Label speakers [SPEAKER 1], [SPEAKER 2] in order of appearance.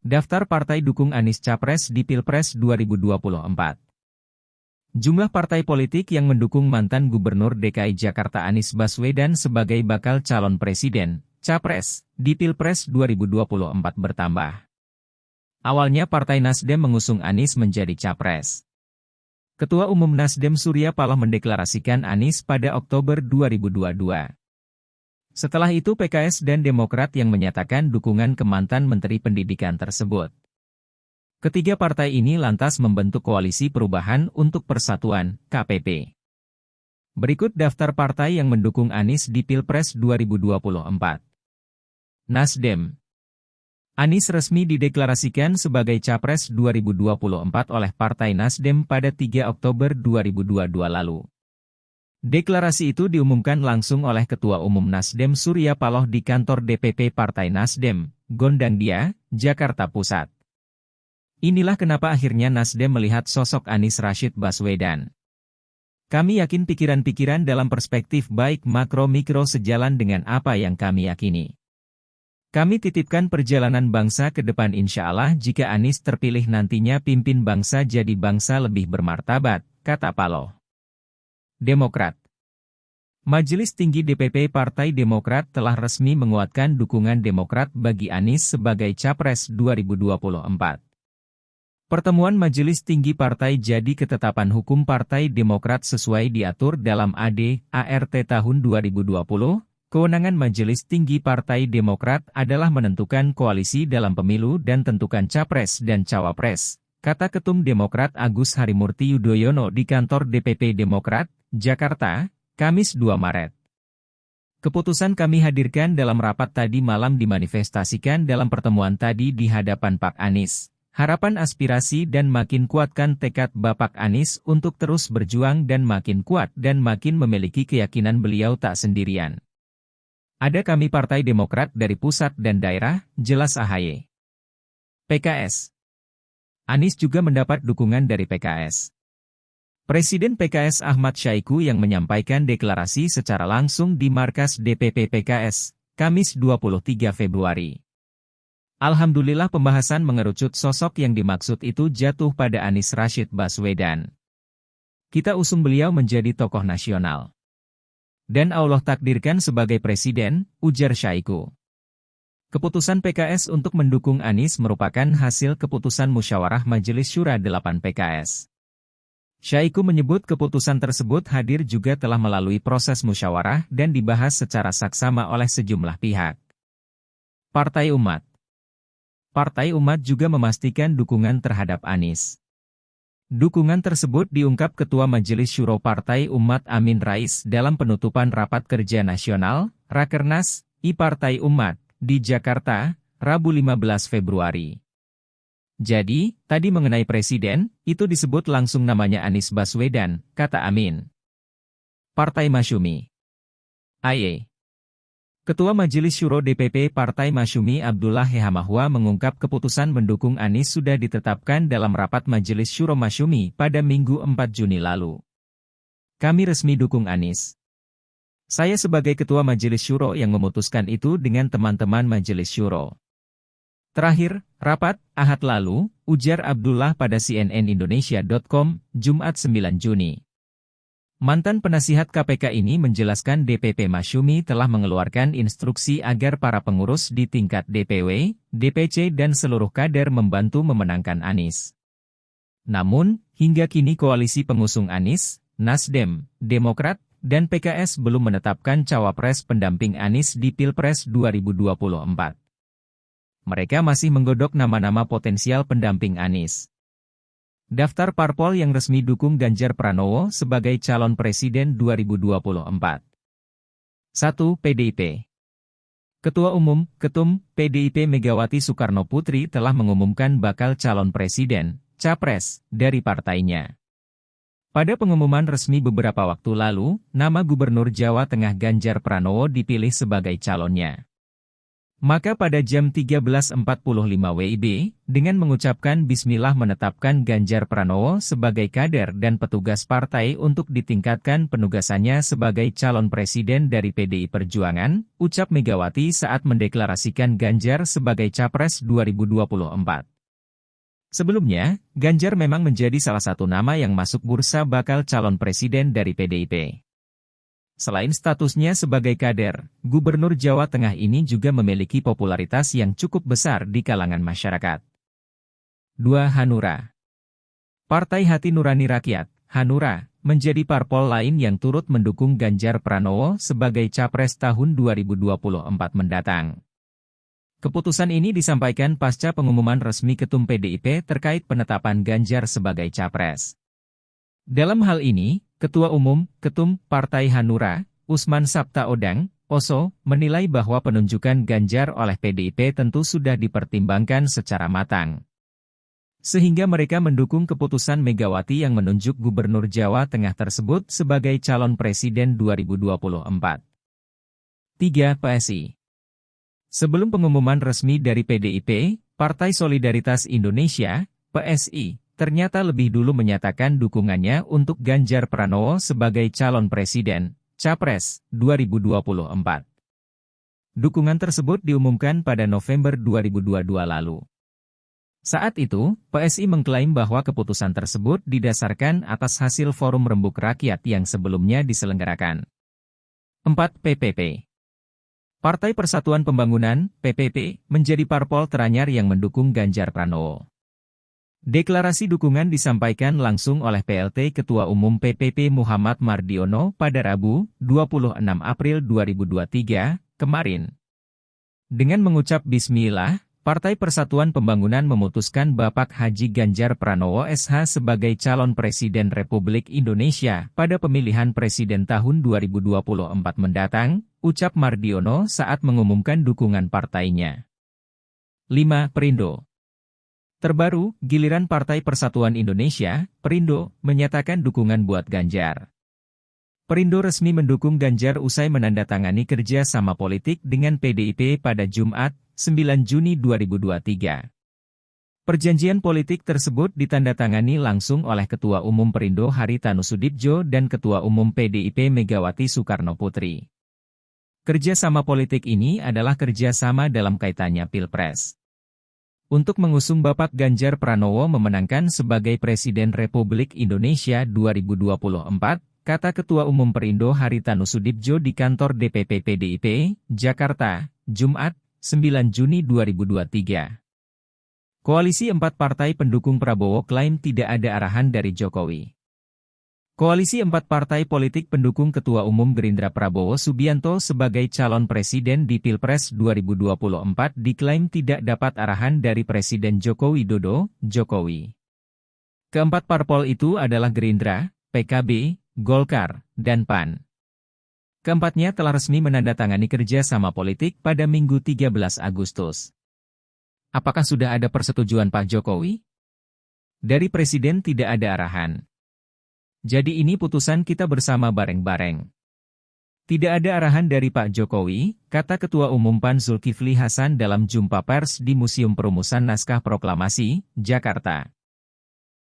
[SPEAKER 1] Daftar partai dukung Anies Capres di Pilpres 2024. Jumlah partai politik yang mendukung mantan Gubernur DKI Jakarta Anies Baswedan sebagai bakal calon presiden, Capres, di Pilpres 2024 bertambah. Awalnya Partai Nasdem mengusung Anies menjadi Capres. Ketua Umum Nasdem Surya Paloh mendeklarasikan Anies pada Oktober 2022. Setelah itu PKS dan Demokrat yang menyatakan dukungan ke mantan Menteri Pendidikan tersebut. Ketiga partai ini lantas membentuk Koalisi Perubahan untuk Persatuan, KPP. Berikut daftar partai yang mendukung Anies di Pilpres 2024. Nasdem. Anies resmi dideklarasikan sebagai Capres 2024 oleh Partai Nasdem pada 3 Oktober 2022 lalu. Deklarasi itu diumumkan langsung oleh Ketua Umum Nasdem Surya Paloh di kantor DPP Partai Nasdem, Gondangdia, Jakarta Pusat. Inilah kenapa akhirnya Nasdem melihat sosok Anies Rashid Baswedan. Kami yakin pikiran-pikiran dalam perspektif baik makro-mikro sejalan dengan apa yang kami yakini. Kami titipkan perjalanan bangsa ke depan insya Allah jika Anies terpilih nantinya pimpin bangsa jadi bangsa lebih bermartabat, kata Paloh. Demokrat. Majelis Tinggi DPP Partai Demokrat telah resmi menguatkan dukungan Demokrat bagi Anies sebagai Capres 2024. Pertemuan Majelis Tinggi Partai jadi ketetapan hukum Partai Demokrat sesuai diatur dalam AD/ART tahun 2020. Kewenangan Majelis Tinggi Partai Demokrat adalah menentukan koalisi dalam pemilu dan tentukan Capres dan Cawapres, kata Ketum Demokrat Agus Harimurti Yudhoyono di kantor DPP Demokrat, Jakarta, Kamis 2 Maret. Keputusan kami hadirkan dalam rapat tadi malam dimanifestasikan dalam pertemuan tadi di hadapan Pak Anies. Harapan aspirasi dan makin kuatkan tekad Bapak Anies untuk terus berjuang dan makin kuat dan makin memiliki keyakinan beliau tak sendirian. Ada kami Partai Demokrat dari pusat dan daerah, jelas AHY. PKS. Anies juga mendapat dukungan dari PKS. Presiden PKS Ahmad Syaiqo yang menyampaikan deklarasi secara langsung di markas DPP PKS, Kamis 23 Februari. Alhamdulillah pembahasan mengerucut sosok yang dimaksud itu jatuh pada Anies Rashid Baswedan. Kita usung beliau menjadi tokoh nasional. Dan Allah takdirkan sebagai presiden, ujar Syaiqo. Keputusan PKS untuk mendukung Anies merupakan hasil keputusan musyawarah Majelis Syura 8 PKS. Syaiqo menyebut keputusan tersebut hadir juga telah melalui proses musyawarah dan dibahas secara saksama oleh sejumlah pihak. Partai Umat. Partai Umat juga memastikan dukungan terhadap Anies. Dukungan tersebut diungkap Ketua Majelis Syuro Partai Umat Amin Rais dalam penutupan Rapat Kerja Nasional, Rakernas, I-Partai Umat, di Jakarta, Rabu 15 Februari. Jadi, tadi mengenai presiden, itu disebut langsung namanya Anies Baswedan, kata Amin. Partai Masyumi. AY. Ketua Majelis Syuro DPP Partai Masyumi Abdullah Hehamahwa mengungkap keputusan mendukung Anies sudah ditetapkan dalam rapat Majelis Syuro Masyumi pada Minggu 4 Juni lalu. Kami resmi dukung Anies. Saya sebagai Ketua Majelis Syuro yang memutuskan itu dengan teman-teman Majelis Syuro. Terakhir, rapat, Ahad lalu, ujar Abdullah pada cnnindonesia.com, Jumat 9 Juni. Mantan penasihat KPK ini menjelaskan DPP Masyumi telah mengeluarkan instruksi agar para pengurus di tingkat DPW, DPC dan seluruh kader membantu memenangkan Anies. Namun, hingga kini koalisi pengusung Anies, Nasdem, Demokrat, dan PKS belum menetapkan cawapres pendamping Anies di Pilpres 2024. Mereka masih menggodok nama-nama potensial pendamping Anies. Daftar parpol yang resmi dukung Ganjar Pranowo sebagai calon presiden 2024. 1. PDIP. Ketua Umum, Ketum, PDIP Megawati Soekarno Putri telah mengumumkan bakal calon presiden, Capres, dari partainya. Pada pengumuman resmi beberapa waktu lalu, nama Gubernur Jawa Tengah Ganjar Pranowo dipilih sebagai calonnya. Maka pada jam 13.45 WIB, dengan mengucapkan Bismillah menetapkan Ganjar Pranowo sebagai kader dan petugas partai untuk ditingkatkan penugasannya sebagai calon presiden dari PDI Perjuangan, ucap Megawati saat mendeklarasikan Ganjar sebagai Capres 2024. Sebelumnya, Ganjar memang menjadi salah satu nama yang masuk bursa bakal calon presiden dari PDIP. Selain statusnya sebagai kader, Gubernur Jawa Tengah ini juga memiliki popularitas yang cukup besar di kalangan masyarakat. 2. Hanura. Partai Hati Nurani Rakyat, Hanura, menjadi parpol lain yang turut mendukung Ganjar Pranowo sebagai Capres tahun 2024 mendatang. Keputusan ini disampaikan pasca pengumuman resmi Ketum PDIP terkait penetapan Ganjar sebagai Capres. Dalam hal ini, Ketua Umum, Ketum Partai Hanura, Usman Sabtaodang, OSO, menilai bahwa penunjukan Ganjar oleh PDIP tentu sudah dipertimbangkan secara matang. Sehingga mereka mendukung keputusan Megawati yang menunjuk Gubernur Jawa Tengah tersebut sebagai calon presiden 2024. 3. PSI. Sebelum pengumuman resmi dari PDIP, Partai Solidaritas Indonesia, PSI, ternyata lebih dulu menyatakan dukungannya untuk Ganjar Pranowo sebagai calon presiden, Capres, 2024. Dukungan tersebut diumumkan pada November 2022 lalu. Saat itu, PSI mengklaim bahwa keputusan tersebut didasarkan atas hasil Forum Rembuk Rakyat yang sebelumnya diselenggarakan. 4. PPP. Partai Persatuan Pembangunan, PPP, menjadi parpol teranyar yang mendukung Ganjar Pranowo. Deklarasi dukungan disampaikan langsung oleh PLT Ketua Umum PPP Muhammad Mardiono pada Rabu, 26 April 2023, kemarin. Dengan mengucap Bismillah, Partai Persatuan Pembangunan memutuskan Bapak Haji Ganjar Pranowo SH sebagai calon Presiden Republik Indonesia pada pemilihan Presiden tahun 2024 mendatang, ucap Mardiono saat mengumumkan dukungan partainya. 5. Perindo. Terbaru, giliran Partai Persatuan Indonesia, Perindo, menyatakan dukungan buat Ganjar. Perindo resmi mendukung Ganjar usai menandatangani kerja sama politik dengan PDIP pada Jumat, 9 Juni 2023. Perjanjian politik tersebut ditandatangani langsung oleh Ketua Umum Perindo Haritanu Sudibjo dan Ketua Umum PDIP Megawati Soekarnoputri. Kerja sama politik ini adalah kerja sama dalam kaitannya Pilpres. Untuk mengusung Bapak Ganjar Pranowo memenangkan sebagai Presiden Republik Indonesia 2024, kata Ketua Umum Perindo Haritanu Sudibjo di kantor DPP PDIP, Jakarta, Jumat, 9 Juni 2023. Koalisi 4 partai pendukung Prabowo klaim tidak ada arahan dari Jokowi. Koalisi 4 partai politik pendukung Ketua Umum Gerindra Prabowo Subianto sebagai calon presiden di Pilpres 2024 diklaim tidak dapat arahan dari Presiden Joko Widodo, Jokowi. Keempat parpol itu adalah Gerindra, PKB, Golkar, dan PAN. Keempatnya telah resmi menandatangani kerja sama politik pada Minggu 13 Agustus. Apakah sudah ada persetujuan Pak Jokowi? Dari Presiden tidak ada arahan. Jadi ini putusan kita bersama bareng-bareng. Tidak ada arahan dari Pak Jokowi, kata Ketua Umum PAN Zulkifli Hasan dalam jumpa pers di Museum Perumusan Naskah Proklamasi, Jakarta.